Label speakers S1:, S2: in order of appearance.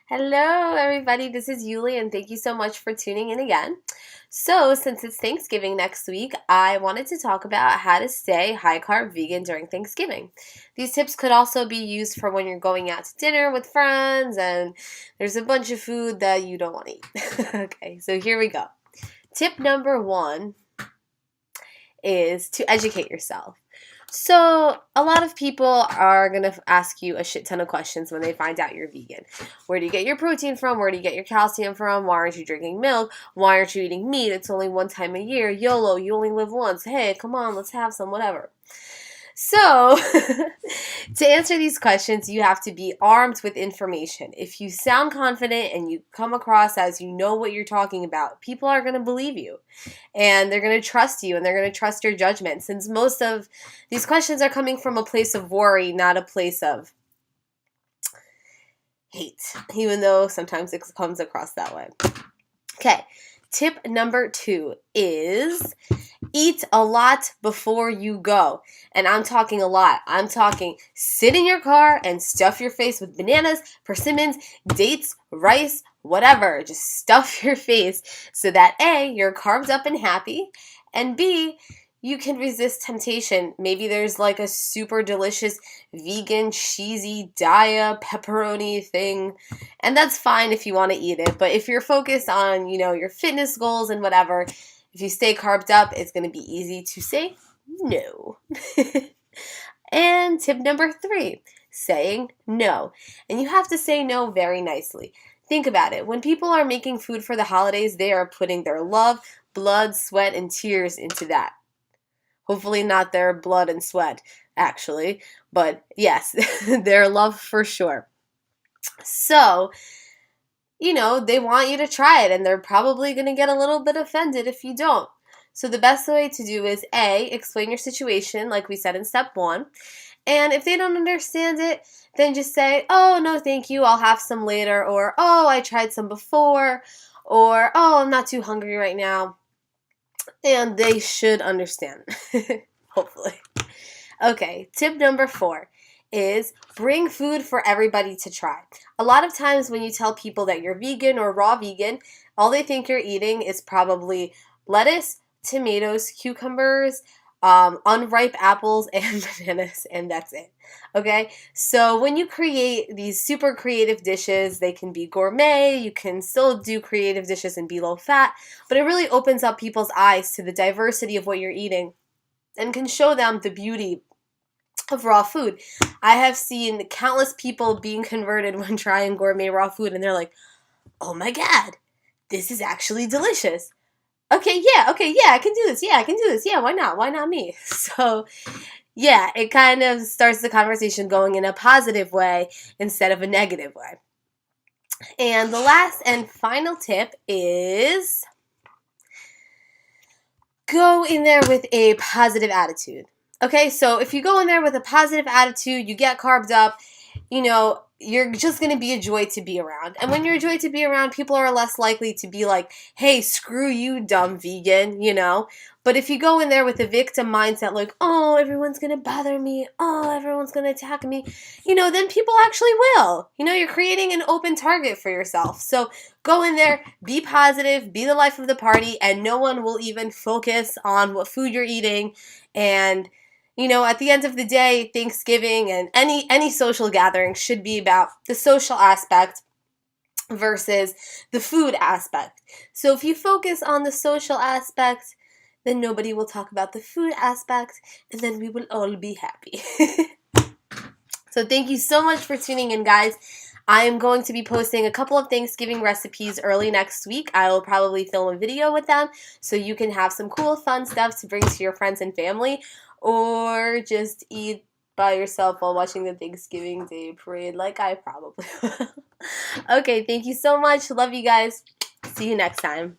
S1: Hello, everybody. This is Yuli, and thank you so much for tuning in again. So, since it's Thanksgiving next week, I wanted to talk about how to stay high carb vegan during Thanksgiving. These tips could also be used for when you're going out to dinner with friends and there's a bunch of food that you don't want to eat. Okay, so here we go. Tip number 1 is to educate yourself. So, a lot of people are going to ask you a shit ton of questions when they find out you're vegan. Where do you get your protein from? Where do you get your calcium from? Why aren't you drinking milk? Why aren't you eating meat? It's only one time a year. YOLO, you only live once. Hey, come on, let's have some, whatever. So, to answer these questions, you have to be armed with information. If you sound confident and you come across as you know what you're talking about, people are going to believe you. And they're going to trust you and they're going to trust your judgment, since most of these questions are coming from a place of worry, not a place of hate, even though sometimes it comes across that way. Okay, tip number 2 is eat a lot before you go. And I'm talking a lot. I'm talking sit in your car and stuff your face with bananas, persimmons, dates, rice, whatever. Just stuff your face so that A, you're carved up and happy, and B, you can resist temptation. Maybe there's like a super delicious vegan cheesy Daya pepperoni thing, and that's fine if you want to eat it. But if you're focused on, your fitness goals and whatever, if you stay carved up, it's going to be easy to say no. And tip number 3, saying no. And you have to say no very nicely. Think about it. When people are making food for the holidays, they are putting their love, blood, sweat, and tears into that. Hopefully not their blood and sweat, actually. But yes, their love for sure. So, they want you to try it, and they're probably going to get a little bit offended if you don't. So the best way to do is A, explain your situation, like we said in step 1. And if they don't understand it, then just say, oh, no, thank you, I'll have some later. Or, oh, I tried some before. Or, oh, I'm not too hungry right now. And they should understand, hopefully. Okay, tip number 4 is bring food for everybody to try. A lot of times when you tell people that you're vegan or raw vegan, all they think you're eating is probably lettuce, tomatoes, cucumbers, unripe apples, and bananas, and that's it. Okay? So when you create these super creative dishes, they can be gourmet, you can still do creative dishes and be low fat, but it really opens up people's eyes to the diversity of what you're eating and can show them the beauty of raw food. I have seen countless people being converted when trying gourmet raw food, and they're like, oh my god, this is actually delicious. Okay, yeah, I can do this. Yeah, why not me? So, yeah, it kind of starts the conversation going in a positive way instead of a negative way. And the last and final tip is go in there with a positive attitude. Okay, so if you go in there with a positive attitude, you get carved up, you're just going to be a joy to be around. And when you're a joy to be around, people are less likely to be like, hey, screw you, dumb vegan, But if you go in there with a victim mindset, like, oh, everyone's going to bother me, oh, everyone's going to attack me, then people actually will. You're creating an open target for yourself. So go in there, be positive, be the life of the party, and no one will even focus on what food you're eating. And at the end of the day, Thanksgiving and any social gathering should be about the social aspect versus the food aspect. So if you focus on the social aspect, then nobody will talk about the food aspect, and then we will all be happy. So thank you so much for tuning in, guys. I am going to be posting a couple of Thanksgiving recipes early next week. I will probably film a video with them so you can have some cool, fun stuff to bring to your friends and family, or just eat by yourself while watching the Thanksgiving Day parade like I probably will. Okay, thank you so much. Love you guys. See you next time.